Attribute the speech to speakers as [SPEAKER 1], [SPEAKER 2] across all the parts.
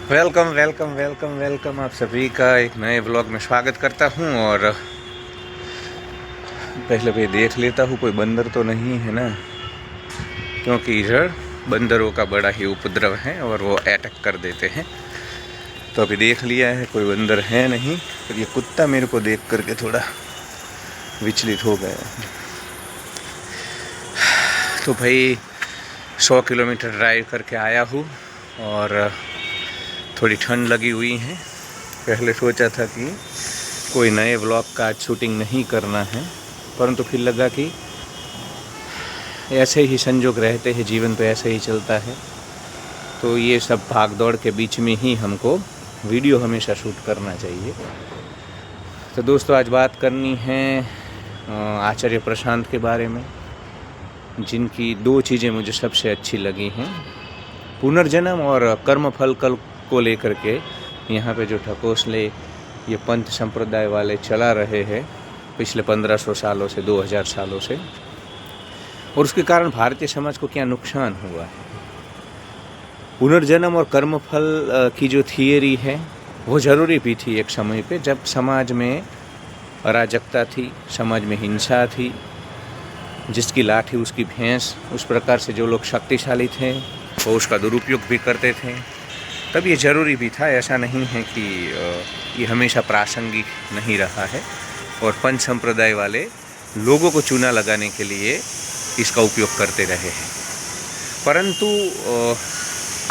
[SPEAKER 1] Welcome welcome welcome welcome आप सभी का एक नए ब्लॉग में स्वागत करता हूँ। और पहले भी देख लेता हूँ कोई बंदर तो नहीं है ना, क्योंकि इधर बंदरों का बड़ा ही उपद्रव है और वो अटैक कर देते हैं। तो अभी देख लिया है कोई बंदर है नहीं, पर ये कुत्ता मेरे को देख करके थोड़ा विचलित हो गया। तो भाई 100 किलोमीटर ड्राइव करके आया हूँ और थोड़ी ठंड लगी हुई है। पहले सोचा था कि कोई नए व्लॉग का शूटिंग नहीं करना है, परंतु फिर लगा कि ऐसे ही संजोग रहते हैं, जीवन तो ऐसे ही चलता है। तो ये सब भाग दौड़ के बीच में ही हमको वीडियो हमेशा शूट करना चाहिए। तो दोस्तों, आज बात करनी है आचार्य प्रशांत के बारे में, जिनकी दो चीज़ें मुझे सबसे अच्छी लगी हैं, पुनर्जन्म और कर्मफल कल को लेकर के। यहाँ पे जो ढकोसले ये पंथ संप्रदाय वाले चला रहे हैं पिछले 1500 सालों से, 2000 सालों से, और उसके कारण भारतीय समाज को क्या नुकसान हुआ है। पुनर्जन्म और कर्मफल की जो थियरी है वो ज़रूरी भी थी एक समय पे, जब समाज में अराजकता थी, समाज में हिंसा थी, जिसकी लाठी उसकी भैंस। उस प्रकार से जो लोग शक्तिशाली थे वो उसका दुरुपयोग भी करते थे। तब ये ज़रूरी भी था। ऐसा नहीं है कि ये हमेशा प्रासंगिक नहीं रहा है, और पंच संप्रदाय वाले लोगों को चूना लगाने के लिए इसका उपयोग करते रहे हैं। परंतु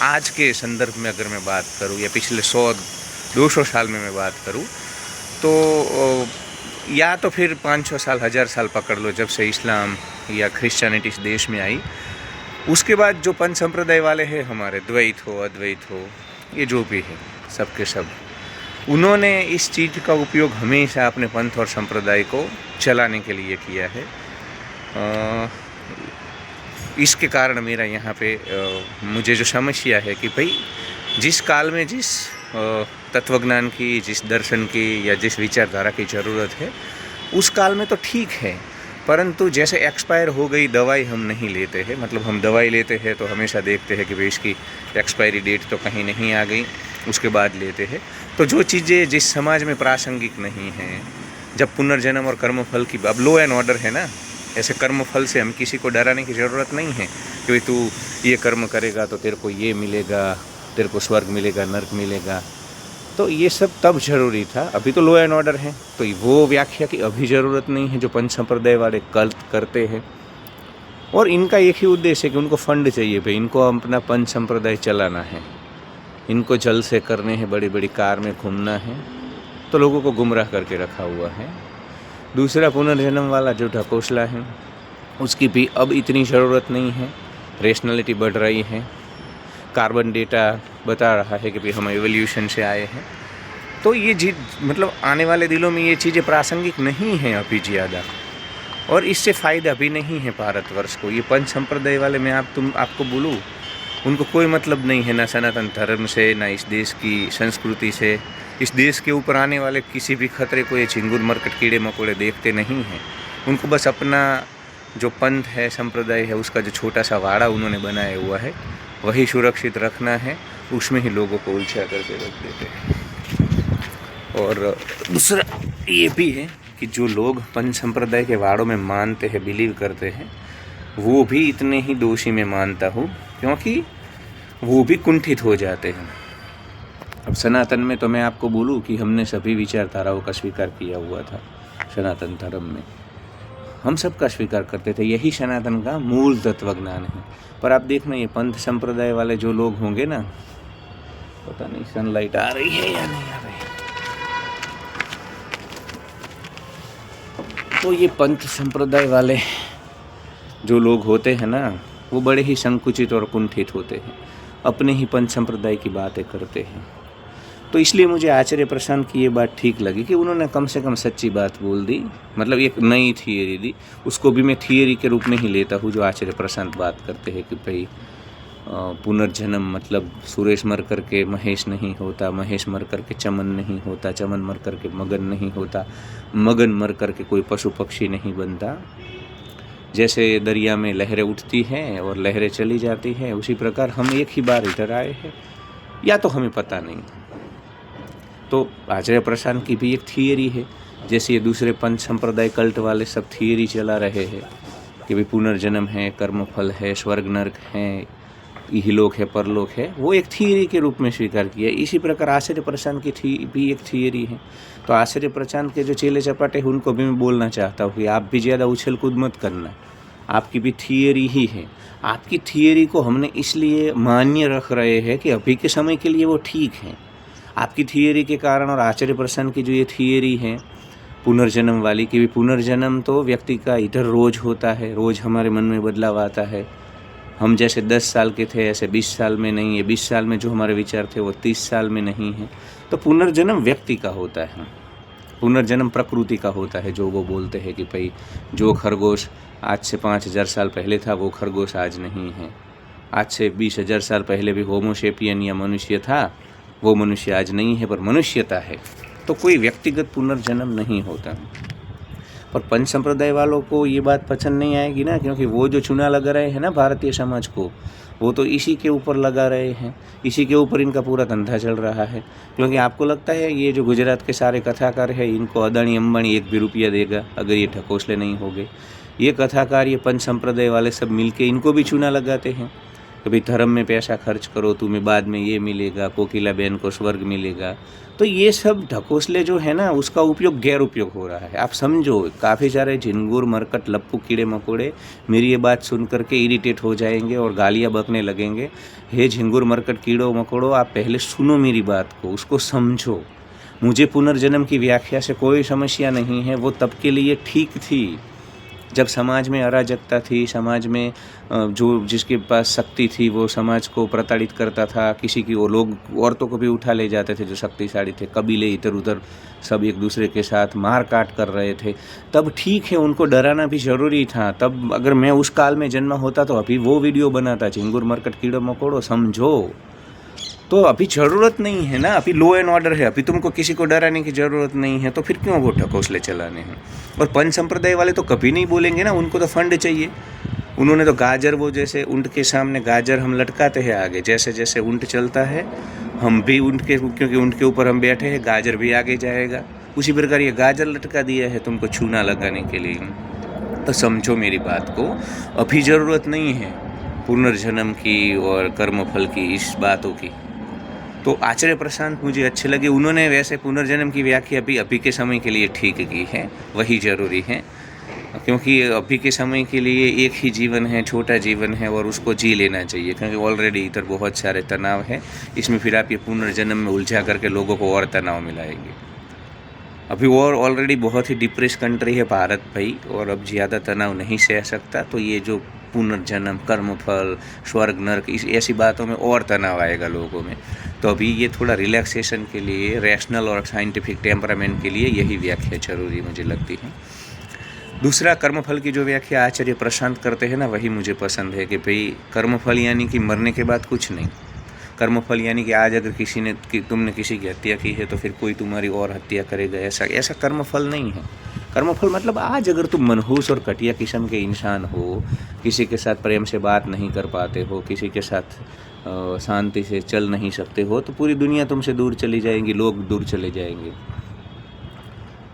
[SPEAKER 1] आज के संदर्भ में अगर मैं बात करूं, या पिछले 100-200 साल में मैं बात करूं, तो या तो फिर 500 साल, 1000 साल पकड़ लो, जब से इस्लाम या क्रिश्चियनिटी इस देश में आई, उसके बाद जो पंच संप्रदाय वाले हैं हमारे, द्वैत हो, अद्वैत हो, ये जो भी है सबके सब, उन्होंने इस चीज़ का उपयोग हमेशा अपने पंथ और संप्रदाय को चलाने के लिए किया है। इसके कारण मेरा यहाँ पे मुझे जो समस्या है कि भाई, जिस काल में जिस तत्वज्ञान की, जिस दर्शन की या जिस विचारधारा की ज़रूरत है, उस काल में तो ठीक है, परंतु जैसे एक्सपायर हो गई दवाई हम नहीं लेते हैं। मतलब हम दवाई लेते हैं तो हमेशा देखते हैं कि भाई इसकी एक्सपायरी डेट तो कहीं नहीं आ गई, उसके बाद लेते हैं। तो जो चीज़ें जिस समाज में प्रासंगिक नहीं हैं, जब पुनर्जन्म और कर्मफल की, अब लॉ एंड ऑर्डर है ना, ऐसे कर्मफल से हम किसी को डराने की ज़रूरत नहीं है कि भाई तू ये कर्म करेगा तो तेरे को ये मिलेगा, तेरे को स्वर्ग मिलेगा, नर्क मिलेगा। तो ये सब तब ज़रूरी था, अभी तो लॉ एंड ऑर्डर है। तो वो व्याख्या की अभी ज़रूरत नहीं है जो पंच संप्रदाय वाले कल्ट करते हैं। और इनका एक ही उद्देश्य है कि उनको फंड चाहिए भाई, इनको अपना पंच संप्रदाय चलाना है, इनको जल से करने हैं, बड़ी बड़ी कार में घूमना है, तो लोगों को गुमराह करके रखा हुआ है। दूसरा, पुनर्जन्म वाला जो ढकोसला है, उसकी भी अब इतनी ज़रूरत नहीं है, रेशनलिटी बढ़ रही है, कार्बन डेटा बता रहा है कि भाई हम एवोल्यूशन से आए हैं। तो ये मतलब आने वाले दिनों में ये चीज़ें प्रासंगिक नहीं हैं अभी ज़्यादा, और इससे फ़ायदा भी नहीं है भारतवर्ष को। ये पंच संप्रदाय वाले, मैं आपको बोलूँ, उनको कोई मतलब नहीं है ना सनातन धर्म से, ना इस देश की संस्कृति से। इस देश के ऊपर आने वाले किसी भी खतरे को ये झिंगुर मरकट कीड़े मकोड़े देखते नहीं हैं। उनको बस अपना जो पंथ है, संप्रदाय है, उसका जो छोटा सा वाड़ा उन्होंने बनाया हुआ है, वही सुरक्षित रखना है, उसमें ही लोगों को उलझा करके रख देते हैं। और दूसरा ये भी है कि जो लोग पंच संप्रदाय के वाड़ों में मानते हैं, बिलीव करते हैं, वो भी इतने ही दोषी मैं मानता हूँ, क्योंकि वो भी कुंठित हो जाते हैं। अब सनातन में तो मैं आपको बोलूँ कि हमने सभी विचारधाराओं का स्वीकार किया हुआ था। सनातन धर्म में हम सब का स्वीकार करते थे, यही सनातन का मूल तत्वज्ञान है। पर आप देखना, ये पंथ संप्रदाय वाले जो लोग होंगे ना, पता नहीं सनलाइट आ रही है या नहीं आ रही है, तो ये पंथ संप्रदाय वाले जो लोग होते हैं ना, वो बड़े ही संकुचित और कुंठित होते हैं, अपने ही पंथ संप्रदाय की बातें करते हैं। तो इसलिए मुझे आचार्य प्रशांत की ये बात ठीक लगी कि उन्होंने कम से कम सच्ची बात बोल दी, मतलब एक नई थियरी दी। उसको भी मैं थियरी के रूप में ही लेता हूँ, जो आचार्य प्रशांत बात करते हैं कि भाई पुनर्जन्म मतलब सुरेश मर करके महेश नहीं होता, महेश मर करके चमन नहीं होता, चमन मर करके मगन नहीं होता, मगन मर करके कोई पशु पक्षी नहीं बनता। जैसे दरिया में लहरें उठती हैं और लहरें चली जाती हैं, उसी प्रकार हम एक ही बार इधर आए हैं, या तो हमें पता नहीं। तो आचार्य प्रशांत की भी एक थियरी है, जैसे ये दूसरे पंच संप्रदाय कल्ट वाले सब थियरी चला रहे हैं कि भाई पुनर्जन्म है, कर्मफल है, स्वर्ग नर्क है, इहलोक है, परलोक है, वो एक थियरी के रूप में स्वीकार किया। इसी प्रकार आचार्य प्रशांत की भी एक थियरी है। तो आचार्य प्रशांत के जो चेले चपाटे हैं उनको भी मैं बोलना चाहता हूँ कि आप भी ज़्यादा उछल कूद मत करना, आपकी भी थियरी ही है। आपकी थियरी को हमने इसलिए मान्य रख रहे हैं कि अभी के समय के लिए वो ठीक है। आपकी थियरी के कारण और आचार्य प्रशांत की जो ये थियरी है पुनर्जन्म वाली, कि भी पुनर्जन्म तो व्यक्ति का इधर रोज होता है, रोज हमारे मन में बदलाव आता है। हम जैसे 10 साल के थे ऐसे 20 साल में नहीं है, 20 साल में जो हमारे विचार थे वो 30 साल में नहीं है। तो पुनर्जन्म व्यक्ति का होता है, पुनर्जन्म प्रकृति का होता है। जो वो बोलते हैं कि भाई जो खरगोश आज से 5000 साल पहले था वो खरगोश आज नहीं है, आज से 20,000 साल पहले भी होमोसेपियन या मनुष्य था, वो मनुष्य आज नहीं है पर मनुष्यता है। तो कोई व्यक्तिगत पुनर्जन्म नहीं होता। पर पंच संप्रदाय वालों को ये बात पसंद नहीं आएगी ना, क्योंकि वो जो चुना लगा रहे हैं ना भारतीय समाज को, वो तो इसी के ऊपर लगा रहे हैं, इसी के ऊपर इनका पूरा धंधा चल रहा है। क्योंकि आपको लगता है ये जो गुजरात के सारे कथाकार हैं इनको अदानी अंबानी 1 भी रुपया देगा अगर ये ढकोसले नहीं होंगे? ये कथाकार, ये पंच संप्रदाय वाले सब मिलके इनको भी चूना लगाते हैं कि भाई धर्म में पैसा खर्च करो, तुम्हें बाद में ये मिलेगा, कोकिला बहन को स्वर्ग मिलेगा। तो ये सब ढकोसले जो है ना, उसका उपयोग गैर उपयोग हो रहा है। आप समझो, काफ़ी सारे झिंगुर मरकट लप्पू कीड़े मकोड़े मेरी ये बात सुन करके इरिटेट हो जाएंगे और गालियाँ बकने लगेंगे। हे झिंगुर मरकट कीड़ों मकोड़ों, आप पहले सुनो मेरी बात को, उसको समझो। मुझे पुनर्जन्म की व्याख्या से कोई समस्या नहीं है, वो तब के लिए ठीक थी जब समाज में अराजकता थी, समाज में जो जिसके पास शक्ति थी वो समाज को प्रताड़ित करता था। किसी की वो लोग औरतों को भी उठा ले जाते थे जो शक्तिशाली थे, कबीले इधर उधर सब एक दूसरे के साथ मार काट कर रहे थे। तब ठीक है, उनको डराना भी ज़रूरी था। तब अगर मैं उस काल में जन्मा होता तो अभी वो वीडियो बनाता, झिंगुर मरकट कीड़ो मकोड़ो समझो। तो अभी ज़रूरत नहीं है ना, अभी लॉ एंड ऑर्डर है, अभी तुमको किसी को डराने की ज़रूरत नहीं है। तो फिर क्यों वो ढकोसले चलाने हैं? और पंच संप्रदाय वाले तो कभी नहीं बोलेंगे ना, उनको तो फंड चाहिए। उन्होंने तो गाजर, वो जैसे ऊँट के सामने गाजर हम लटकाते हैं आगे, जैसे जैसे ऊँट चलता है हम भी ऊँट के, क्योंकि ऊँट के ऊपर हम बैठे हैं, गाजर भी आगे जाएगा। उसी प्रकार ये गाजर लटका दिया है तुमको चूना लगाने के लिए। तो समझो मेरी बात को, अभी ज़रूरत नहीं है पुनर्जन्म की और कर्मफल की, इस बातों की। तो आचार्य प्रशांत मुझे अच्छे लगे। उन्होंने वैसे पुनर्जन्म की व्याख्या भी अभी के समय के लिए ठीक की है, वही ज़रूरी है। क्योंकि अभी के समय के लिए एक ही जीवन है, छोटा जीवन है, और उसको जी लेना चाहिए। क्योंकि ऑलरेडी इधर बहुत सारे तनाव है, इसमें फिर आप ये पुनर्जन्म में उलझा करके लोगों को और तनाव मिलाएंगे। अभी और ऑलरेडी बहुत ही डिप्रेस कंट्री है भारत भाई, और अब ज़्यादा तनाव नहीं सह सकता। तो ये जो पुनर्जन्म, कर्मफल, स्वर्ग नर्क, इस ऐसी बातों में और तनाव आएगा लोगों में। तो अभी ये थोड़ा रिलैक्सेशन के लिए, रैशनल और साइंटिफिक टेम्परामेंट के लिए यही व्याख्या जरूरी मुझे लगती है। दूसरा, कर्मफल की जो व्याख्या आचार्य प्रशांत करते हैं ना, वही मुझे पसंद है कि भाई कर्मफल यानी कि मरने के बाद कुछ नहीं। कर्मफल यानी कि आज अगर तुमने किसी की हत्या की है तो फिर कोई तुम्हारी और हत्या करेगा, ऐसा कर्मफल नहीं है। कर्मफल मतलब आज अगर तुम मनहूस और घटिया किस्म के इंसान हो, किसी के साथ प्रेम से बात नहीं कर पाते हो, किसी के साथ शांति से चल नहीं सकते हो, तो पूरी दुनिया तुमसे दूर चली जाएंगी, लोग दूर चले जाएंगे।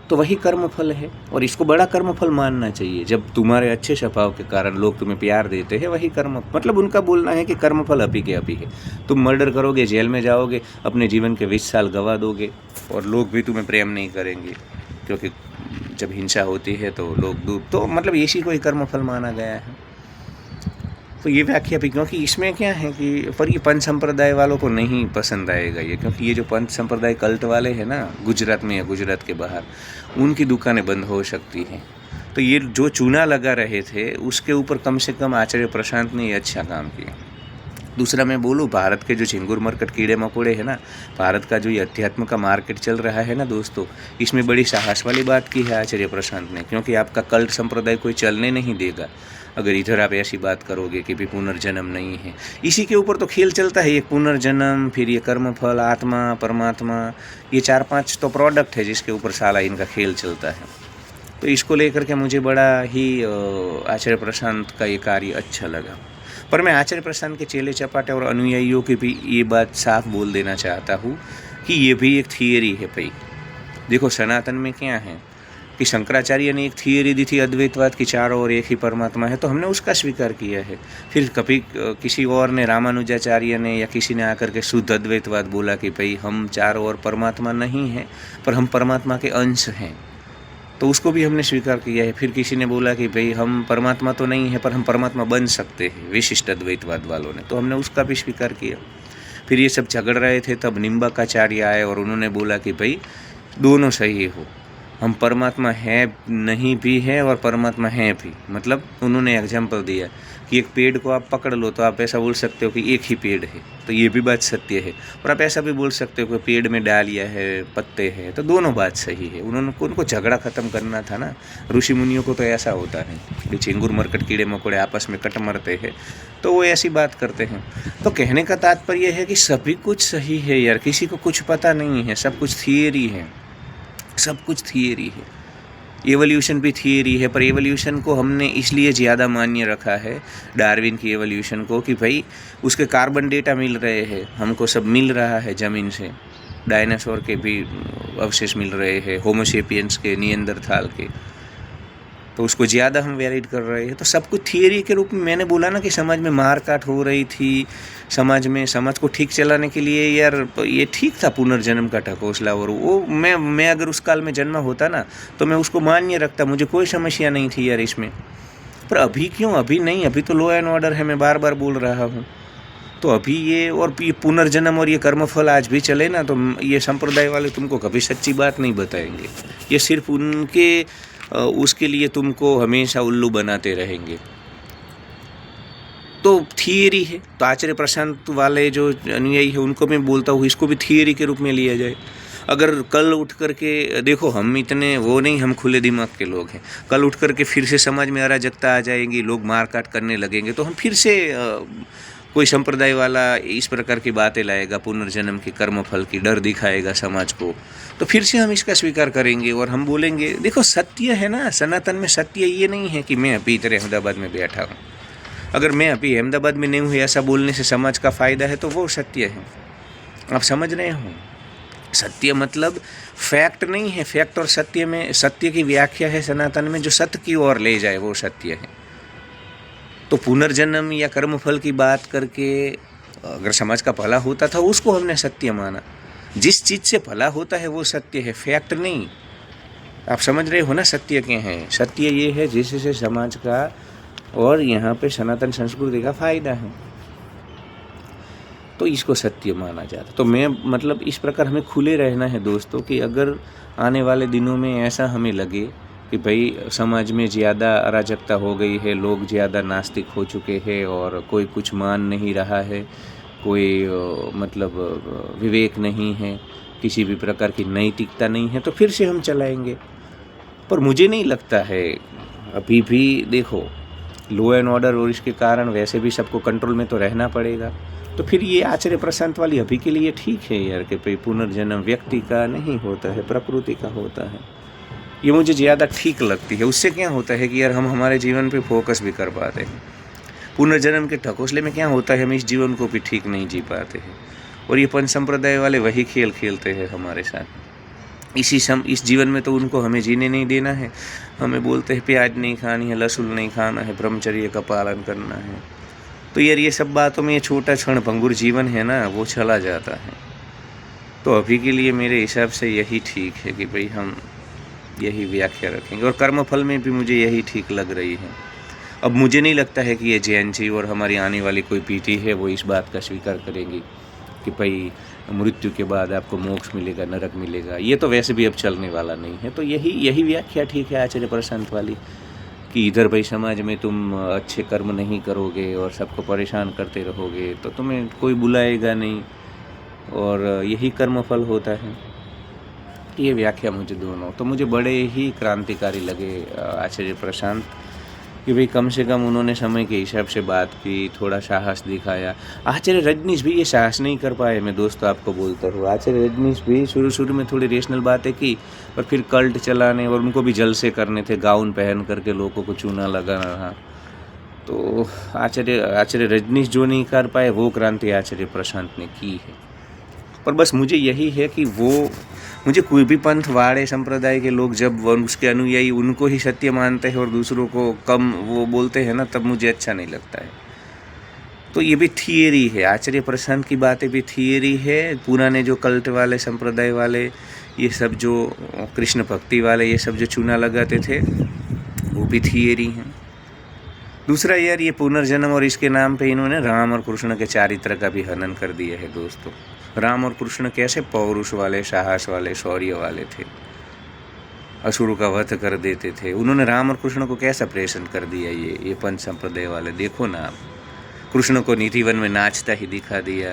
[SPEAKER 1] तो वही कर्मफल है, और इसको बड़ा कर्मफल मानना चाहिए। जब तुम्हारे अच्छे स्वभाव के कारण लोग तुम्हें प्यार देते हैं, वही कर्म, मतलब उनका बोलना है कि कर्मफल अभी के अभी है। तुम मर्डर करोगे, जेल में जाओगे, अपने जीवन के 20 साल गंवा दोगे, और लोग भी तुम्हें प्रेम नहीं करेंगे, क्योंकि जब हिंसा होती है तो लोग दूर, तो मतलब इसी को ही कर्मफल माना गया है। तो ये व्याख्या भी, क्योंकि इसमें क्या है कि पर ये पंच संप्रदाय वालों को नहीं पसंद आएगा ये, क्योंकि ये जो पंच संप्रदाय कल्ट वाले हैं ना, गुजरात में या गुजरात के बाहर, उनकी दुकानें बंद हो सकती हैं। तो ये जो चूना लगा रहे थे उसके ऊपर कम से कम आचार्य प्रशांत ने ये अच्छा काम किया। दूसरा मैं बोलूँ, भारत के जो झिंगुर मरकट कीड़े मकोड़े हैं ना, भारत का जो ये अध्यात्म का मार्केट चल रहा है ना दोस्तों, इसमें बड़ी साहस वाली बात की है आचार्य प्रशांत ने, क्योंकि आपका कल्ट संप्रदाय कोई चलने नहीं देगा अगर इधर आप ऐसी बात करोगे कि भी पुनर्जन्म नहीं है। इसी के ऊपर तो खेल चलता है, ये पुनर्जन्म, फिर ये कर्मफल, आत्मा, परमात्मा, ये 4-5 तो प्रोडक्ट है जिसके ऊपर साला इनका खेल चलता है। तो इसको लेकर के मुझे बड़ा ही आचार्य प्रशांत का ये कार्य अच्छा लगा। पर मैं आचार्य प्रशांत के चेले चपाटे और अनुयायियों की भी ये बात साफ बोल देना चाहता हूँ कि ये भी एक थियरी है भाई। देखो सनातन में क्या है कि शंकराचार्य ने एक थियरी दी थी अद्वैतवाद की, चारों ओर एक ही परमात्मा है, तो हमने उसका स्वीकार किया है। फिर कभी किसी और ने, रामानुजाचार्य ने या किसी ने आकर के शुद्ध अद्वैतवाद बोला कि भाई हम चारों ओर परमात्मा नहीं हैं पर हम परमात्मा के अंश हैं, तो उसको भी हमने स्वीकार किया है। फिर किसी ने बोला कि भाई हम परमात्मा तो नहीं है पर हम परमात्मा बन सकते हैं, विशिष्ट अद्वैतवाद वालों ने, तो हमने उसका भी स्वीकार किया। फिर ये सब झगड़ रहे थे, तब निम्बाकाचार्य आए और उन्होंने बोला कि भाई दोनों सही हो, हम परमात्मा है नहीं भी है और परमात्मा है भी। मतलब उन्होंने एग्जाम्पल दिया कि एक पेड़ को आप पकड़ लो तो आप ऐसा बोल सकते हो कि एक ही पेड़ है, तो ये भी बात सत्य है। और आप ऐसा भी बोल सकते हो कि पेड़ में डालियाँ है, पत्ते हैं, तो दोनों बात सही है। उनको झगड़ा ख़त्म करना था ना। ऋषि मुनियों को तो ऐसा होता है कि चिंगुर मरकट कीड़े मकोड़े आपस में कट मरते हैं, तो वो ऐसी बात करते हैं। तो कहने का तात्पर्य है कि सभी कुछ सही है यार, किसी को कुछ पता नहीं है, सब कुछ थियरी है, सब कुछ थियरी है। एवोल्यूशन भी थियरी है, पर एवोल्यूशन को हमने इसलिए ज़्यादा मान्य रखा है, डार्विन की एवोल्यूशन को, कि भाई उसके कार्बन डेटा मिल रहे हैं, हमको सब मिल रहा है ज़मीन से, डायनासोर के भी अवशेष मिल रहे हैं, होमोसेपियंस के, निएंडरथाल के, तो उसको ज़्यादा हम वैलिड कर रहे हैं। तो सब कुछ थियरी के रूप में। मैंने बोला ना कि समाज में मारकाट हो रही थी, समाज को ठीक चलाने के लिए यार ये ठीक था पुनर्जन्म का ढकोसला, और वो मैं अगर उस काल में जन्मा होता ना तो मैं उसको मान्य रखता, मुझे कोई समस्या नहीं थी यार इसमें। पर अभी क्यों? अभी नहीं, अभी तो लॉ एंड ऑर्डर है, मैं बार बार बोल रहा हूँ। तो अभी ये पुनर्जन्म और ये कर्मफल आज भी चले ना, तो ये संप्रदाय वाले तुमको कभी सच्ची बात नहीं बताएंगे। ये सिर्फ उनके उसके लिए तुमको हमेशा उल्लू बनाते रहेंगे। तो थियरी है, तो आचार्य प्रशांत वाले जो अनुयायी है उनको मैं बोलता हूँ इसको भी थियरी के रूप में लिया जाए। अगर कल उठ करके देखो, हम इतने वो नहीं, हम खुले दिमाग के लोग हैं, कल उठ करके फिर से समाज में अराजकता आ जाएगी, लोग मारकाट करने लगेंगे, तो हम फिर से कोई संप्रदाय वाला इस प्रकार की बातें लाएगा, पुनर्जन्म की, कर्मफल की, डर दिखाएगा समाज को, तो फिर से हम इसका स्वीकार करेंगे और हम बोलेंगे देखो सत्य है ना। सनातन में सत्य ये नहीं है कि मैं अभी इधर अहमदाबाद में बैठा हूँ, अगर मैं अभी अहमदाबाद में नहीं हूँ ऐसा बोलने से समाज का फ़ायदा है तो वो सत्य है। आप समझ रहे हो? सत्य मतलब फैक्ट नहीं है। फैक्ट और सत्य में, सत्य की व्याख्या है सनातन में जो सत्य की ओर ले जाए, वो सत्य है। तो पुनर्जन्म या कर्मफल की बात करके अगर समाज का भला होता था उसको हमने सत्य माना। जिस चीज़ से भला होता है वो सत्य है, फैक्ट नहीं। आप समझ रहे हो ना सत्य क्या है? सत्य ये है जिससे समाज का और यहाँ पे सनातन संस्कृति का फ़ायदा है, तो इसको सत्य माना जाता। तो मैं मतलब इस प्रकार हमें खुले रहना है दोस्तों, कि अगर आने वाले दिनों में ऐसा हमें लगे कि भाई समाज में ज़्यादा अराजकता हो गई है, लोग ज़्यादा नास्तिक हो चुके हैं और कोई कुछ मान नहीं रहा है, कोई मतलब विवेक नहीं है, किसी भी प्रकार की नैतिकता नहीं है, तो फिर से हम चलाएंगे। पर मुझे नहीं लगता है, अभी भी देखो लॉ एंड ऑर्डर और इसके कारण वैसे भी सबको कंट्रोल में तो रहना पड़ेगा। तो फिर ये आचार्य प्रशांत वाली अभी के लिए ठीक है यार, कि भाई पुनर्जन्म व्यक्ति का नहीं होता है, प्रकृति का होता है। ये मुझे ज़्यादा ठीक लगती है। उससे क्या होता है कि यार हम हमारे जीवन पे फोकस भी कर पाते हैं। पुनर्जन्म के ढकोसले में क्या होता है, हम इस जीवन को भी ठीक नहीं जी पाते हैं, और ये पंच संप्रदाय वाले वही खेल खेलते हैं हमारे साथ। इस जीवन में तो उनको हमें जीने नहीं देना है। हमें बोलते हैं प्याज नहीं खानी है, लहसुन नहीं खाना है, ब्रह्मचर्य का पालन करना है। तो यार ये सब बातों में ये छोटा क्षण भंगुर जीवन है ना, वो चला जाता है। तो अभी के लिए मेरे हिसाब से यही ठीक है कि भाई हम यही व्याख्या रखेंगे, और कर्मफल में भी मुझे यही ठीक लग रही है। अब मुझे नहीं लगता है कि ये जैन जी और हमारी आने वाली कोई पीढ़ी है वो इस बात का स्वीकार करेंगी कि भाई मृत्यु के बाद आपको मोक्ष मिलेगा, नरक मिलेगा। ये तो वैसे भी अब चलने वाला नहीं है। तो यही व्याख्या ठीक है आचार्य प्रशांत वाली, कि इधर भाई समाज में तुम अच्छे कर्म नहीं करोगे और सबको परेशान करते रहोगे तो तुम्हें कोई बुलाएगा नहीं, और यही कर्मफल होता है। ये व्याख्या मुझे दोनों तो मुझे बड़े ही क्रांतिकारी लगे आचार्य प्रशांत, कि भाई कम से कम उन्होंने समय के हिसाब से बात की, थोड़ा साहस दिखाया। आचार्य रजनीश भी ये साहस नहीं कर पाए, मैं दोस्तों आपको बोलता हूँ। आचार्य रजनीश भी शुरू में थोड़ी रेशनल बातें की, पर फिर कल्ट चलाने, और उनको भी जलसे करने थे, गाउन पहन करके लोगों को चूना लगाना था। तो आचार्य रजनीश जो नहीं कर पाए वो क्रांति आचार्य प्रशांत ने की है। पर बस मुझे यही है कि मुझे कोई भी पंथ वाड़े संप्रदाय के लोग जब उसके अनुयायी उनको ही सत्य मानते हैं और दूसरों को कम वो बोलते हैं ना, तब मुझे अच्छा नहीं लगता है। तो ये भी थियरी है, आचार्य प्रशांत की बातें भी थियरी है। पुराने जो कल्ट वाले संप्रदाय वाले ये सब जो कृष्ण भक्ति वाले ये सब जो चूना लगाते थे वो भी थियरी हैं। दूसरा यार, ये पुनर्जन्म और इसके नाम पे इन्होंने राम और कृष्ण के चारित्र का भी हनन कर दिया है दोस्तों। राम और कृष्ण कैसे पौरुष वाले, साहस वाले, शौर्य वाले थे, असुरों का वध कर देते थे। उन्होंने राम और कृष्ण को कैसा प्रेषण कर दिया ये पंच संप्रदाय वाले। देखो ना आप, कृष्ण को निधिवन में नाचता ही दिखा दिया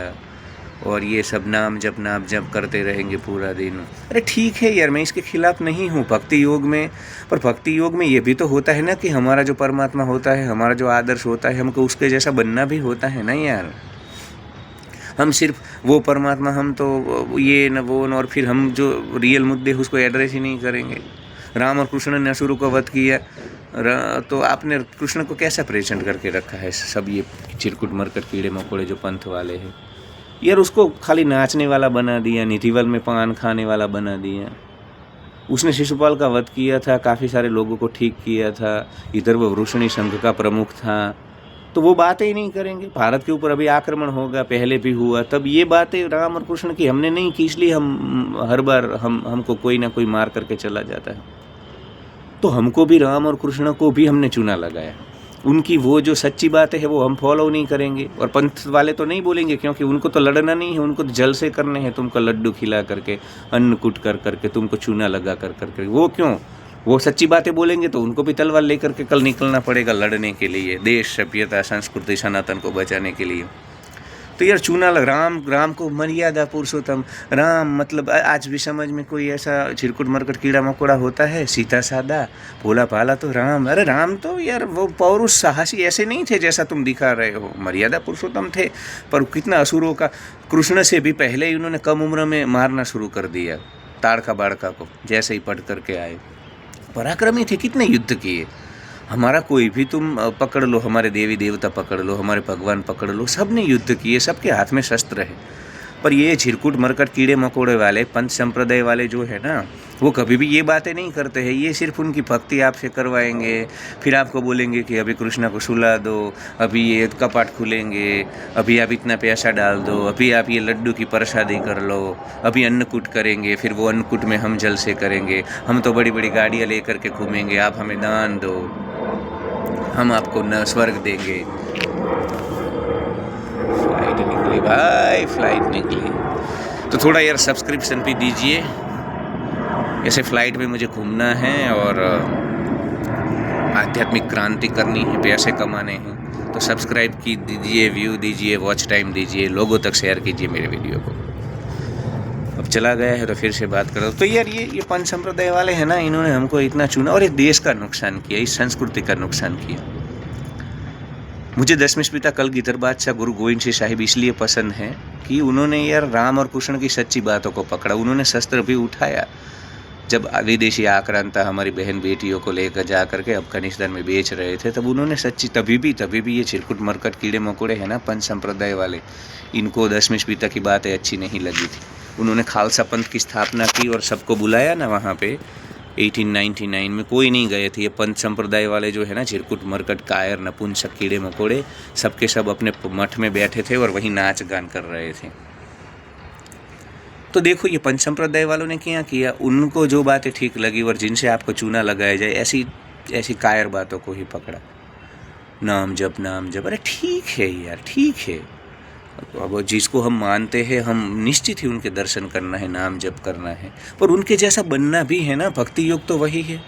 [SPEAKER 1] और ये सब नाम जप करते रहेंगे पूरा दिन। अरे ठीक है यार, मैं इसके खिलाफ नहीं हूँ भक्ति योग में, पर भक्ति योग में ये भी तो होता है ना कि हमारा जो परमात्मा होता है, हमारा जो आदर्श होता है, हमको उसके जैसा बनना भी होता है ना यार। हम सिर्फ वो परमात्मा, हम तो ये न वो न, और फिर हम जो रियल मुद्दे उसको एड्रेस ही नहीं करेंगे। राम और कृष्ण ने असुरों को वध किया, तो आपने कृष्ण को कैसा प्रेजेंट करके रखा है सब ये चिरकुट मरकट कीड़े मकोड़े जो पंथ वाले हैं यार। उसको खाली नाचने वाला बना दिया, निधिवल में पान खाने वाला बना दिया। उसने शिशुपाल का वध किया था, काफ़ी सारे लोगों को ठीक किया था, इधर वो वृषणी संघ का प्रमुख था, तो वो बातें ही नहीं करेंगे। भारत के ऊपर अभी आक्रमण होगा, पहले भी हुआ, तब ये बातें राम और कृष्ण की हमने नहीं की, इसलिए हम हर बार हमको कोई ना कोई मार करके चला जाता है। तो हमको भी राम और कृष्ण को भी हमने चूना लगाया, उनकी वो जो सच्ची बातें है वो हम फॉलो नहीं करेंगे। और पंथ वाले तो नहीं बोलेंगे, क्योंकि उनको तो लड़ना नहीं है, उनको तो जल से करने हैं, तुमको लड्डू खिला करके, अन्न कुट कर करके, तुमको चूना लगा कर करके। वो क्यों, वो सच्ची बातें बोलेंगे तो उनको भी तलवार लेकर के कल निकलना पड़ेगा लड़ने के लिए, देश, सभ्यता, संस्कृति, सनातन को बचाने के लिए। तो यार चूना लग, राम को मर्यादा पुरुषोत्तम, राम मतलब आज भी समझ में कोई ऐसा चिरकुट मरकट कीड़ा मकोड़ा होता है, सीधा सादा भोला भाला तो राम। अरे राम तो यार वो पौरुष साहसी ऐसे नहीं थे जैसा तुम दिखा रहे हो, मर्यादा पुरुषोत्तम थे। पर कितना असुरों का, कृष्ण से भी पहले ही उन्होंने कम उम्र में मारना शुरू कर दिया, ताड़का बाड़का को जैसे ही पढ़ करके आए। पराक्रमी थे, कितने युद्ध किए। हमारा कोई भी तुम पकड़ लो, हमारे देवी देवता पकड़ लो, हमारे भगवान पकड़ लो, सब ने युद्ध किए, सबके हाथ में शस्त्र है। पर ये झिरकुट मरकट कीड़े मकोड़े वाले पंच संप्रदाय वाले जो है ना, वो कभी भी ये बातें नहीं करते हैं। ये सिर्फ उनकी भक्ति आपसे करवाएंगे, फिर आपको बोलेंगे कि अभी कृष्णा को सुला दो, अभी ये कपाट खुलेंगे, अभी आप इतना पैसा डाल दो, अभी आप ये लड्डू की प्रसादी कर लो, अभी अन्नकूट करेंगे, फिर वो अन्नकूट में हम जल से करेंगे, हम तो बड़ी बड़ी गाड़ियाँ लेकर के घूमेंगे, आप हमें दान दो, हम आपको न स्वर्ग देंगे। फ्लाइट निकली भाई, फ्लाइट निकली। तो थोड़ा यार सब्सक्रिप्शन भी दीजिए, ऐसे फ्लाइट में मुझे घूमना है और आध्यात्मिक क्रांति करनी है, पैसे कमाने हैं। तो सब्सक्राइब की दीजिए, व्यू दीजिए, वॉच टाइम दीजिए, लोगों तक शेयर कीजिए मेरे वीडियो को। अब चला गया है तो फिर से बात करो। तो यार ये पंच संप्रदाय वाले हैं ना, इन्होंने हमको इतना चुना और इस देश का नुकसान किया, इस संस्कृति का नुकसान किया। मुझे दशमें पिता कलगीधर बादशाह गुरु गोविंद सिंह साहिब इसलिए पसंद है कि उन्होंने यार राम और कृष्ण की सच्ची बातों को पकड़ा। उन्होंने शस्त्र भी उठाया जब विदेशी आक्रांता हमारी बहन बेटियों को लेकर जा करके अफगानिस्तान में बेच रहे थे, तब उन्होंने सच्ची, तभी भी ये चिरकुट मरकट कीड़े मकोड़े हैं ना पंच संप्रदाय वाले, इनको दशमें पिता की बातें अच्छी नहीं लगी थी। उन्होंने खालसा पंथ की स्थापना की और सबको बुलाया ना वहाँ पे 1899 में, कोई नहीं गए थे। ये पंच संप्रदाय वाले जो है ना, चिरकुट मरकट कायर नपुंसक कीड़े मकोड़े, सबके सब अपने मठ में बैठे थे और वहीं नाच गान कर रहे थे। तो देखो ये पंच संप्रदाय वालों ने क्या किया, उनको जो बातें ठीक लगी और जिनसे आपको चूना लगाया जाए ऐसी कायर बातों को ही पकड़ा। नाम जप, अरे ठीक है यार, ठीक है। अब जिसको हम मानते हैं, हम निश्चित ही उनके दर्शन करना है, नाम जप करना है, पर उनके जैसा बनना भी है ना। भक्ति योग तो वही है।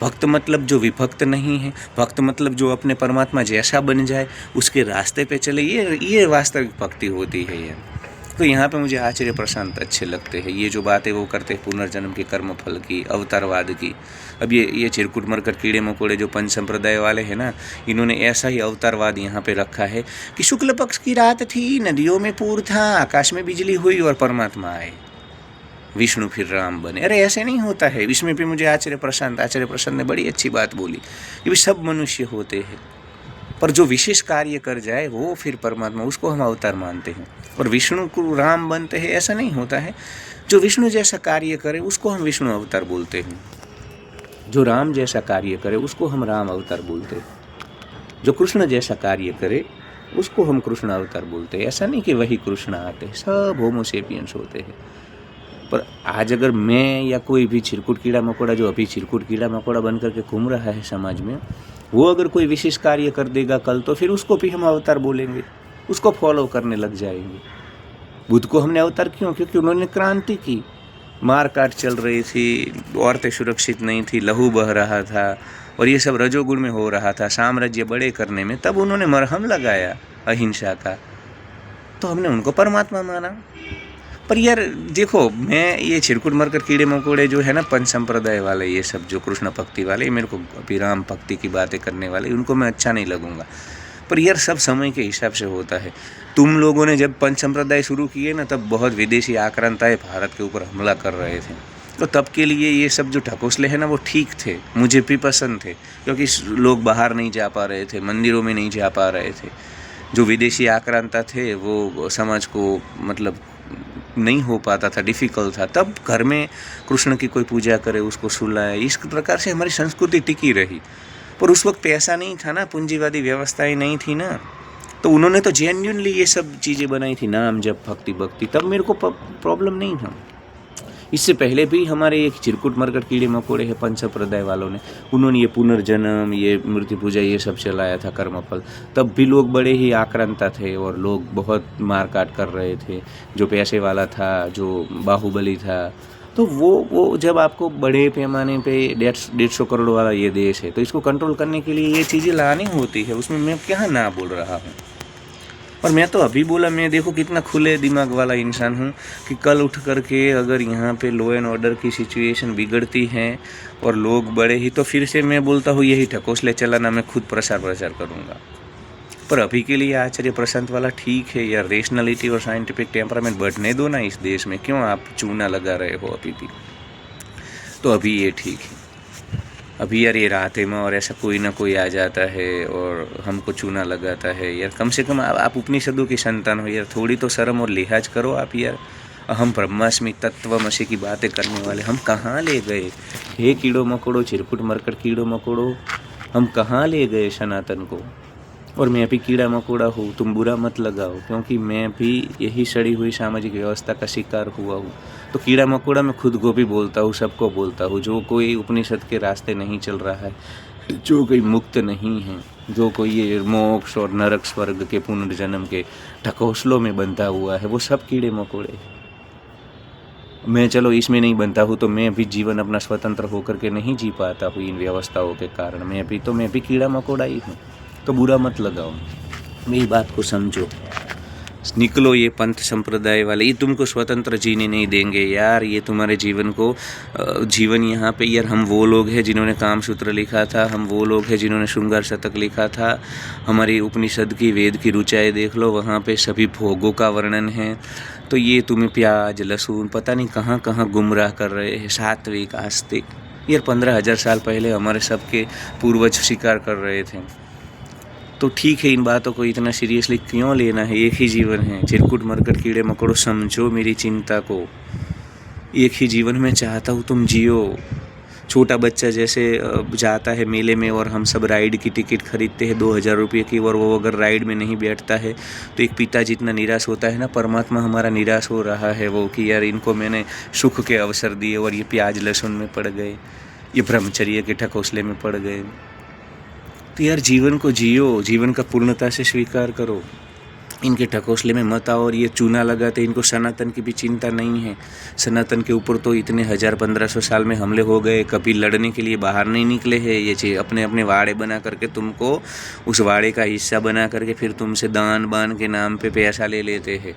[SPEAKER 1] भक्त मतलब जो विभक्त नहीं है, भक्त मतलब जो अपने परमात्मा जैसा बन जाए, उसके रास्ते पे चले, ये वास्तविक भक्ति होती है यार। तो यहाँ पे मुझे आचार्य प्रशांत अच्छे लगते हैं। ये जो बातें वो करते हैं पुनर्जन्म के, कर्म फल की, अवतारवाद की। अब ये चिरकुट मरकट कीड़े मकोड़े जो पंच संप्रदाय वाले हैं ना, इन्होंने ऐसा ही अवतारवाद यहाँ पे रखा है कि शुक्ल पक्ष की रात थी, नदियों में पूर था, आकाश में बिजली हुई और परमात्मा आए, विष्णु फिर राम बने। अरे ऐसे नहीं होता है। इसमें भी मुझे आचार्य प्रशांत ने बड़ी अच्छी बात बोली कि सब मनुष्य होते हैं, पर जो विशेष कार्य कर जाए वो फिर परमात्मा, उसको हम अवतार मानते हैं। और विष्णु को राम बनते हैं ऐसा नहीं होता है। जो विष्णु जैसा कार्य करे उसको हम विष्णु अवतार बोलते हैं, जो राम जैसा कार्य करे उसको हम राम अवतार बोलते हैं, जो कृष्ण जैसा कार्य करे उसको हम कृष्ण अवतार बोलते हैं। ऐसा नहीं कि वही कृष्ण आते हैं, सब होमोसेपियंस होते हैं। पर आज अगर मैं या कोई भी चिरकुट कीड़ा मकोड़ा, जो अभी चिरकुट कीड़ा मकोड़ा बन करके घूम रहा है समाज में, वो अगर कोई विशेष कार्य कर देगा कल, तो फिर उसको भी हम अवतार बोलेंगे, उसको फॉलो करने लग जाएंगे। बुद्ध को हमने अवतार क्यों? क्योंकि उन्होंने क्रांति की। मार काट चल रही थी, औरतें सुरक्षित नहीं थी, लहू बह रहा था और ये सब रजोगुण में हो रहा था, साम्राज्य बड़े करने में, तब उन्होंने मरहम लगाया अहिंसा का, तो हमने उनको परमात्मा माना। पर यार देखो, मैं ये चिरकुट मरकर कीड़े मकोड़े जो है ना, पंच संप्रदाय वाले, ये सब जो कृष्ण भक्ति वाले, मेरे को अभी राम भक्ति की बातें करने वाले, उनको मैं अच्छा नहीं लगूंगा। पर यार सब समय के हिसाब से होता है। तुम लोगों ने जब पंच संप्रदाय शुरू किए ना, तब बहुत विदेशी आक्रांताएं भारत के ऊपर हमला कर रहे थे, तो तब के लिए ये सब जो ढकोसले हैं ना, वो ठीक थे, मुझे भी पसंद थे, क्योंकि लोग बाहर नहीं जा पा रहे थे, मंदिरों में नहीं जा पा रहे थे। जो विदेशी आक्रांता थे वो समाज को मतलब नहीं हो पाता था, डिफ़िकल्ट था, तब घर में कृष्ण की कोई पूजा करे, उसको सुलाए, इस प्रकार से हमारी संस्कृति टिकी रही। पर उस वक्त पैसा नहीं था ना, पूंजीवादी व्यवस्थाएं नहीं थी ना, तो उन्होंने तो जेन्युइनली ये सब चीज़ें बनाई थी, नाम जब भक्ति, तब मेरे को प्रॉब्लम नहीं था। इससे पहले भी हमारे एक चिरकुट मरकट कीड़े मकोड़े हैं पंच संप्रदाय वालों ने, उन्होंने ये पुनर्जन्म, ये मूर्ति पूजा, ये सब चलाया था, कर्मफल, तब भी लोग बड़े ही आक्रांता थे और लोग बहुत मारकाट कर रहे थे। जो पैसे वाला था, जो बाहुबली था, तो वो जब आपको बड़े पैमाने पे 150 करोड़ वाला ये देश है, तो इसको कंट्रोल करने के लिए ये चीज़ें लानी होती है, उसमें मैं क्या ना बोल रहा हूँ। और मैं तो अभी बोला, मैं देखो कितना खुले दिमाग वाला इंसान हूँ कि कल उठ करके अगर यहाँ पे लॉ एंड ऑर्डर की सिचुएशन बिगड़ती है और लोग बड़े ही, तो फिर से मैं बोलता हूँ यही ढकोसले चलाना, मैं खुद प्रचार करूँगा। पर अभी के लिए आचार्य प्रशांत वाला ठीक है यार, रेशनलिटी और साइंटिफिक टेम्परामेंट बढ़ने दो ना इस देश में, क्यों आप चूना लगा रहे हो अभी भी? तो अभी ये ठीक है। अभी यार ये रात में और ऐसा कोई ना कोई आ जाता है और हमको चूना लगाता है यार। कम से कम आप उपनिषदों की संतान हो यार, थोड़ी तो शर्म और लिहाज करो आप यार। हम ब्रह्मास्मि तत्वमसि की बातें करने वाले हम कहाँ ले गए? हे कीड़ो मकोड़ो, चिरकुट मरकट कीड़ो मकोड़ो, हम कहाँ ले गए सनातन को? और मैं भी कीड़ा मकोड़ा हूँ, तुम बुरा मत लगाओ, क्योंकि मैं भी यही सड़ी हुई सामाजिक व्यवस्था का शिकार हुआ हूँ। तो कीड़ा मकोड़ा मैं खुद को भी बोलता हूँ, सबको बोलता हूँ, जो कोई उपनिषद के रास्ते नहीं चल रहा है, जो कोई मुक्त नहीं है, जो कोई ये मोक्ष और नरक स्वर्ग के पुनर्जन्म के ढकोसलों में बंधा हुआ है, वो सब कीड़े मकोड़े हैं। मैं चलो इसमें नहीं बनता हूँ, तो मैं भी जीवन अपना स्वतंत्र होकर के नहीं जी पाता हूँ इन व्यवस्थाओं के कारण। मैं भी कीड़ा मकोड़ा ही हूँ, तो बुरा मत लगाओ, मेरी बात को समझो। निकलो ये पंथ संप्रदाय वाले, ये तुमको स्वतंत्र जीने नहीं देंगे यार। ये तुम्हारे जीवन को जीवन यहाँ पे यार, हम वो लोग हैं जिन्होंने कामसूत्र लिखा था, हम वो लोग हैं जिन्होंने श्रृंगार शतक लिखा था। हमारी उपनिषद की वेद की ऋचाएँ देख लो, वहाँ पे सभी भोगों का वर्णन है। तो ये तुम्हें प्याज लहसुन पता नहीं कहाँ कहाँ गुमराह कर रहे हैं, सात्विक आस्तिक। यार 15,000 साल पहले हमारे सबके पूर्वज शिकार कर रहे थे। तो ठीक है, इन बातों को इतना सीरियसली क्यों लेना है? एक ही जीवन है, चिरकुट मरकट कीड़े मकोड़ो, समझो मेरी चिंता को। एक ही जीवन में चाहता हूँ तुम जियो। छोटा बच्चा जैसे जाता है मेले में और हम सब राइड की टिकट खरीदते हैं 2,000 रुपये की, और वो अगर राइड में नहीं बैठता है तो एक पिता जितना निराश होता है ना, परमात्मा हमारा निराश हो रहा है वो, कि यार इनको मैंने सुख के अवसर दिए और ये प्याज लहसुन में पड़ गए, ये ब्रह्मचर्य के ढकोसले में पड़ गए। तो यार जीवन को जियो, जीवन का पूर्णता से स्वीकार करो, इनके ढकोसले में मत आओ। और ये चूना लगाते, इनको सनातन की भी चिंता नहीं है। सनातन के ऊपर तो इतने 1000-1500 साल में हमले हो गए, कभी लड़ने के लिए बाहर नहीं निकले हैं। ये चीज़ अपने अपने वाड़े बना करके तुमको उस वाड़े का हिस्सा बना करके फिर तुमसे दान बान के नाम पे पैसा ले लेते हैं।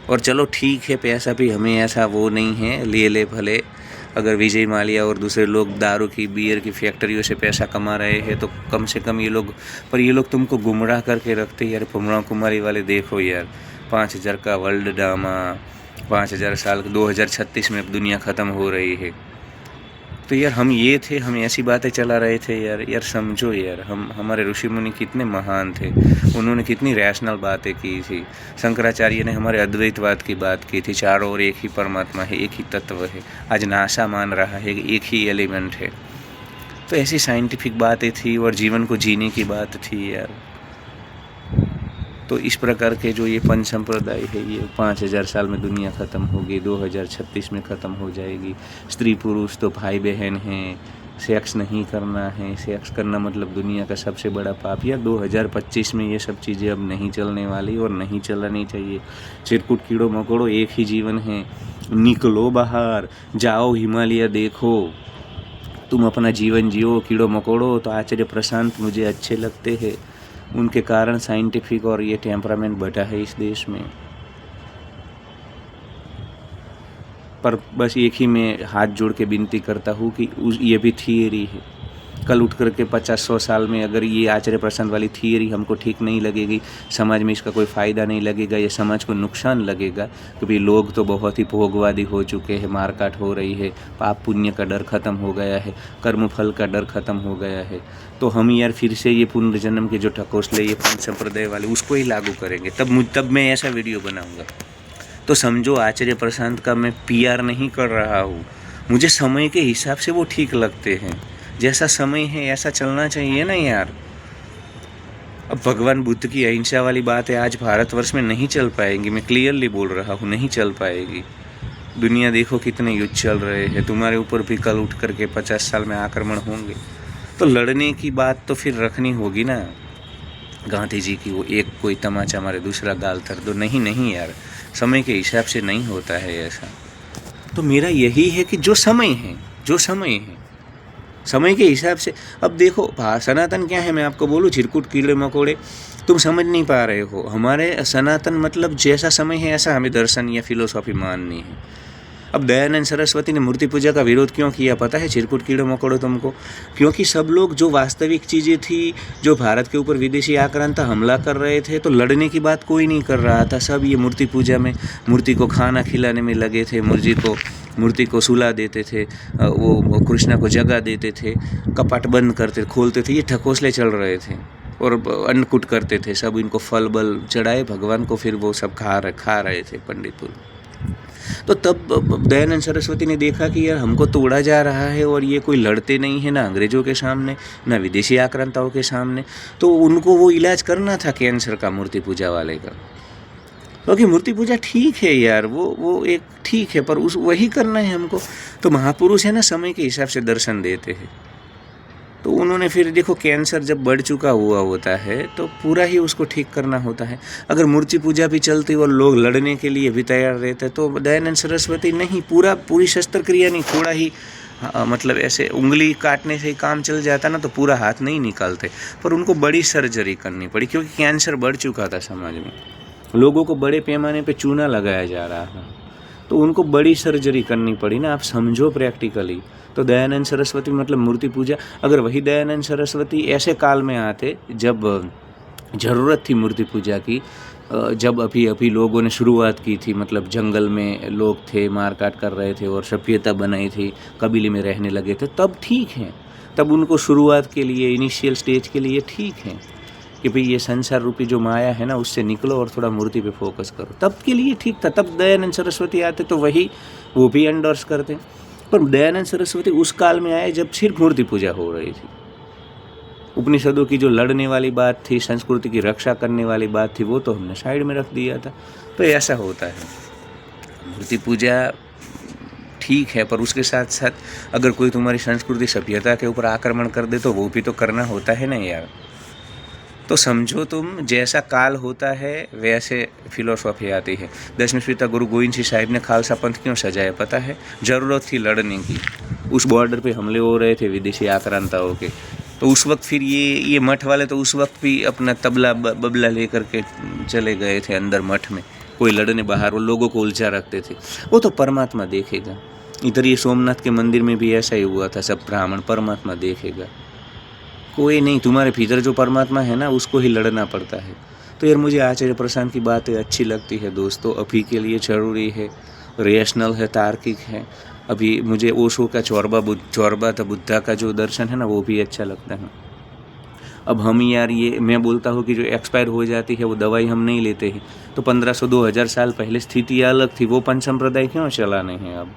[SPEAKER 1] और चलो ठीक है, पैसा भी हमें ऐसा वो नहीं है, ले ले भले। अगर विजय माल्या और दूसरे लोग दारू की बियर की फैक्ट्रियों से पैसा कमा रहे हैं तो कम से कम ये लोग, पर ये लोग तुमको गुमराह करके रखते यार। ब्रह्मा कुमारी वाले देखो यार, 5,000 का वर्ल्ड ड्रामा, 5,000 साल 2036 में दुनिया ख़त्म हो रही है। तो यार हम ये थे, हम ऐसी बातें चला रहे थे यार। यार समझो यार, हम हमारे ऋषि मुनि कितने महान थे, उन्होंने कितनी रैशनल बातें की थी। शंकराचार्य ने हमारे अद्वैतवाद की बात की थी, चारों ओर एक ही परमात्मा है, एक ही तत्व है। आज नासा मान रहा है कि एक ही एलिमेंट है। तो ऐसी साइंटिफिक बातें थी और जीवन को जीने की बात थी यार। तो इस प्रकार के जो ये पंच संप्रदाय है, ये 5000 साल में दुनिया ख़त्म होगी, 2036 में ख़त्म हो जाएगी। स्त्री पुरुष तो भाई बहन हैं, सेक्स नहीं करना है, सेक्स करना मतलब दुनिया का सबसे बड़ा पाप। या 2025 में ये सब चीज़ें अब नहीं चलने वाली और नहीं चलनी चाहिए। चिरकुट कीड़ो मकोड़ो, एक ही जीवन है, निकलो बाहर, जाओ हिमालय देखो, तुम अपना जीवन जियो। कीड़ो मकोड़ो तो आचार्य प्रशांत मुझे अच्छे लगते हैं, उनके कारण साइंटिफिक और ये टेम्परामेंट बढ़ा है इस देश में। पर बस एक ही मैं हाथ जोड़ के विनती करता हूँ कि ये भी थियरी है। कल उठ करके 50-100 साल में अगर ये आचार्य प्रशांत वाली थियरी हमको ठीक नहीं लगेगी, समाज में इसका कोई फ़ायदा नहीं लगेगा, ये समाज को नुकसान लगेगा, क्योंकि लोग तो बहुत ही भोगवादी हो चुके हैं, मारकाट हो रही है, पाप पुण्य का डर ख़त्म हो गया है, कर्म फल का डर ख़त्म हो गया है। तो हम यार फिर से ये पुनर्जन्म के जो ठकोसले ये पंच संप्रदाय वाले उसको ही लागू करेंगे, तब मैं ऐसा वीडियो बनाऊँगा। तो समझो आचार्य प्रशांत का मैं PR नहीं कर रहा हूँ, मुझे समय के हिसाब से वो ठीक लगते हैं। जैसा समय है ऐसा चलना चाहिए ना यार। अब भगवान बुद्ध की अहिंसा वाली बात है, आज भारतवर्ष में नहीं चल पाएंगी, मैं क्लियरली बोल रहा हूँ, नहीं चल पाएगी। दुनिया देखो कितने युद्ध चल रहे हैं, तुम्हारे ऊपर भी कल उठ करके 50 साल में आक्रमण होंगे। तो लड़ने की बात तो फिर रखनी होगी ना। गांधी जी की वो एक कोई तमाचा मारे दूसरा गाल तर दो, नहीं यार, समय के हिसाब से नहीं होता है ऐसा। तो मेरा यही है कि जो समय है समय के हिसाब से। अब देखो सनातन क्या है, मैं आपको बोलूँ, चिरकुट कीड़े मकोड़े तुम समझ नहीं पा रहे हो। हमारे सनातन मतलब जैसा समय है ऐसा हमें दर्शन या फिलोसॉफी माननी है। अब दयानंद सरस्वती ने मूर्ति पूजा का विरोध क्यों किया पता है, चिरकुट कीड़े मकोड़े तुमको? क्योंकि सब लोग जो वास्तविक चीज़ें थी, जो भारत के ऊपर विदेशी आक्रांता हमला कर रहे थे, तो लड़ने की बात कोई नहीं कर रहा था। सब ये मूर्ति पूजा में, मूर्ति को खाना खिलाने में लगे थे, मूर्ति को सुला देते थे, वो कृष्णा को जगा देते थे, कपाट बंद करते खोलते थे, ये ठकोसले चल रहे थे और अन्नकूट करते थे। सब इनको फल बल चढ़ाए भगवान को, फिर वो सब खा रहे थे पंडित लोग। तो तब दयानंद सरस्वती ने देखा कि यार हमको तोड़ा जा रहा है और ये कोई लड़ते नहीं है, ना अंग्रेज़ों के सामने ना विदेशी आक्रांताओं के सामने। तो उनको वो इलाज करना था कैंसर का, मूर्ति पूजा वाले का। क्योंकि मूर्ति पूजा ठीक है यार, वो एक ठीक है, पर वही करना है हमको। तो महापुरुष है ना, समय के हिसाब से दर्शन देते हैं। तो उन्होंने फिर देखो, कैंसर जब बढ़ चुका हुआ होता है तो पूरा ही उसको ठीक करना होता है। अगर मूर्ति पूजा भी चलती और लोग लड़ने के लिए भी तैयार रहते तो दयानंद सरस्वती नहीं, पूरी शस्त्र क्रिया नहीं, थोड़ा ही मतलब ऐसे उंगली काटने से ही काम चल जाता ना, तो पूरा हाथ नहीं निकालते। पर उनको बड़ी सर्जरी करनी पड़ी, क्योंकि कैंसर बढ़ चुका था समाज में, लोगों को बड़े पैमाने पे चूना लगाया जा रहा था, तो उनको बड़ी सर्जरी करनी पड़ी ना। आप समझो प्रैक्टिकली। तो दयानंद सरस्वती मतलब मूर्ति पूजा, अगर वही दयानंद सरस्वती ऐसे काल में आते जब ज़रूरत थी मूर्ति पूजा की, जब अभी लोगों ने शुरुआत की थी, मतलब जंगल में लोग थे, मारकाट कर रहे थे और सभ्यता बनाई थी, कबीले में रहने लगे थे, तब ठीक है। तब उनको शुरुआत के लिए, इनिशियल स्टेज के लिए ठीक है कि भाई ये संसार रूपी जो माया है ना, उससे निकलो और थोड़ा मूर्ति पे फोकस करो, तब के लिए ठीक था। तब दयानंद सरस्वती आते तो वो भी एंडोर्स करते। पर दयानंद सरस्वती उस काल में आए जब सिर्फ मूर्ति पूजा हो रही थी। उपनिषदों की जो लड़ने वाली बात थी, संस्कृति की रक्षा करने वाली बात थी, वो तो हमने साइड में रख दिया था। तो ऐसा होता है, मूर्ति पूजा ठीक है, पर उसके साथ साथ अगर कोई तुम्हारी संस्कृति सभ्यता के ऊपर आक्रमण कर दे तो वो भी तो करना होता है ना यार। तो समझो तुम, जैसा काल होता है वैसे फिलोसॉफी आती है। 10वें पिता गुरु गोविंद सिंह साहिब ने खालसा पंथ क्यों सजाया पता है? ज़रूरत थी लड़ने की। उस बॉर्डर पे हमले हो रहे थे विदेशी आक्रांताओं के, तो उस वक्त फिर ये मठ वाले तो उस वक्त भी अपना तबला बबला लेकर के चले गए थे अंदर मठ में, कोई लड़ने बाहर, वो लोगों को उलझा रखते थे। वो तो परमात्मा देखेगा। इधर ये सोमनाथ के मंदिर में भी ऐसा ही हुआ था, सब ब्राह्मण, परमात्मा देखेगा, कोई नहीं। तुम्हारे भीतर जो परमात्मा है ना, उसको ही लड़ना पड़ता है। तो यार मुझे आचार्य प्रशांत की बातें अच्छी लगती है दोस्तों, अभी के लिए ज़रूरी है, रेशनल है, तार्किक है। अभी मुझे ओशो का चौरबा था बुद्धा का जो दर्शन है ना, वो भी अच्छा लगता है। अब हम यार, ये मैं बोलता हूँ कि जो एक्सपायर हो जाती है वो दवाई हम नहीं लेते हैं, तो 1500-2000 साल पहले स्थिति अलग थी, वो पंच संप्रदाय क्यों चलाने हैं अब?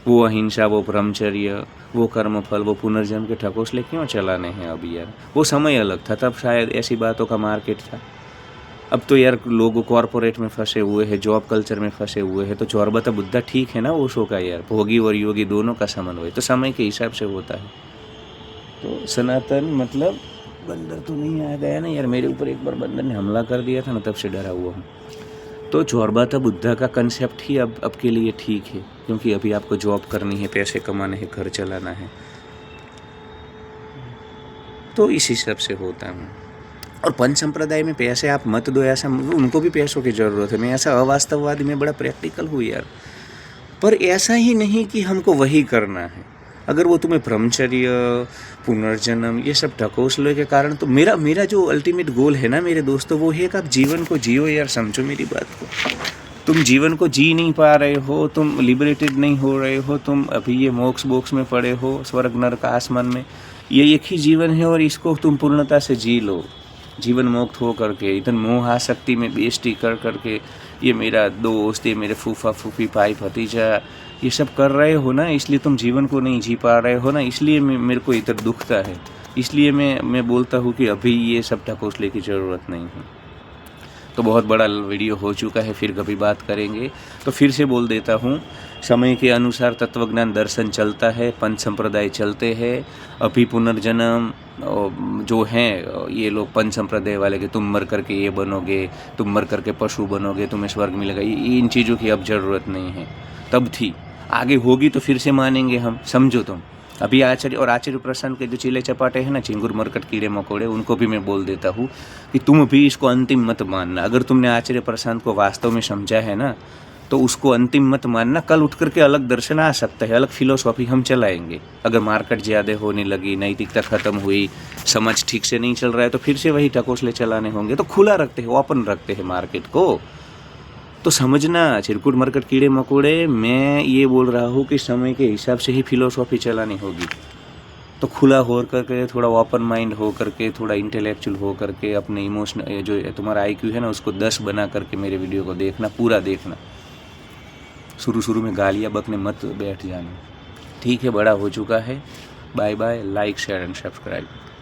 [SPEAKER 1] वो अहिंसा, वो ब्रह्मचर्य, वो कर्मफल, वो पुनर्जन्म के ठकोसले क्यों चलाने हैं अब यार? वो समय अलग था, तब शायद ऐसी बातों का मार्केट था। अब तो यार लोग कॉरपोरेट में फंसे हुए हैं, जॉब कल्चर में फंसे हुए हैं, तो चौरबता बुद्धा ठीक है ना ओशो का यार, भोगी और योगी दोनों का समन्वय तो समय के हिसाब से होता है। तो सनातन मतलब बंदर तो नहीं आ गया ना यार, मेरे ऊपर एक बार बंदर ने हमला कर दिया था ना, तब से डरा हुआ हूँ। तो चौरबता बुद्धा का कंसेप्ट ही अब के लिए ठीक है, क्योंकि अभी आपको जॉब करनी है, पैसे कमाने हैं, घर चलाना है, तो इस हिसाब से होता है। और पंच संप्रदाय में पैसे आप मत दो, ऐसा उनको भी पैसों की ज़रूरत है। मैं ऐसा अवास्तववादी में बड़ा प्रैक्टिकल हूँ यार, पर ऐसा ही नहीं कि हमको वही करना है। अगर वो तुम्हें ब्रह्मचर्य, पुनर्जन्म, ये सब ढकोसले के कारण, तो मेरा जो अल्टीमेट गोल है ना मेरे दोस्तों, वो है कि आप जीवन को जियो यार। समझो मेरी बात को, तुम जीवन को जी नहीं पा रहे हो, तुम लिबरेटेड नहीं हो रहे हो, तुम अभी ये मोक्ष बोक्स में पड़े हो, स्वर्ग नरक आसमान में, ये एक ही जीवन है और इसको तुम पूर्णता से जी लो। जीवन मुक्त हो करके, इधर मोह आसक्ति में बेइज्जती कर करके, ये मेरा दोस्त, ये मेरे फूफा फूफी, भाई भतीजा, ये सब कर रहे हो ना, इसलिए तुम जीवन को नहीं जी पा रहे हो ना, इसलिए मेरे को इधर दुखता है। इसलिए मैं बोलता हूँ कि अभी ये सब ढकोसले की ज़रूरत नहीं है। तो बहुत बड़ा वीडियो हो चुका है, फिर कभी बात करेंगे। तो फिर से बोल देता हूँ, समय के अनुसार तत्वज्ञान दर्शन चलता है, पंच संप्रदाय चलते हैं। अभी पुनर्जन्म जो हैं ये लोग पंच संप्रदाय वाले कि तुम मर करके ये बनोगे, तुम मर करके पशु बनोगे, तुम्हें स्वर्ग मिलेगा, इन चीज़ों की अब ज़रूरत नहीं है। तब थी, आगे होगी तो फिर से मानेंगे हम, समझो तुम। अभी आचार्य प्रसन्न के जो चिले चपाटे हैं ना, चिंगुर मरकट कीड़े मकोड़े, उनको भी मैं बोल देता हूँ कि तुम भी इसको अंतिम मत मानना। अगर तुमने आचार्य प्रशांत को वास्तव में समझा है ना, तो उसको अंतिम मत मानना। कल उठ करके अलग दर्शन आ सकता है, अलग फिलोसॉफी हम चलाएंगे। अगर मार्केट ज़्यादा होने लगी, नैतिकता खत्म हुई, समाज ठीक से नहीं चल रहा है, तो फिर से वही ढकोसले चलाने होंगे। तो खुला रखते हैं, ओपन रखते हैं मार्केट को। तो समझना चिरकुट मरकट कीड़े मकोड़े, मैं ये बोल रहा हूँ कि समय के हिसाब से ही फिलोसॉफी चलानी होगी। तो खुला हो करके, थोड़ा ओपन माइंड हो करके, थोड़ा इंटेलेक्चुअल हो करके, अपने इमोशनल जो तुम्हारा IQ है ना, उसको 10 बना करके मेरे वीडियो को देखना, पूरा देखना। शुरू में गालियाँ बकने मत बैठ जाना, ठीक है? बड़ा हो चुका है। Bye bye, like share and subscribe.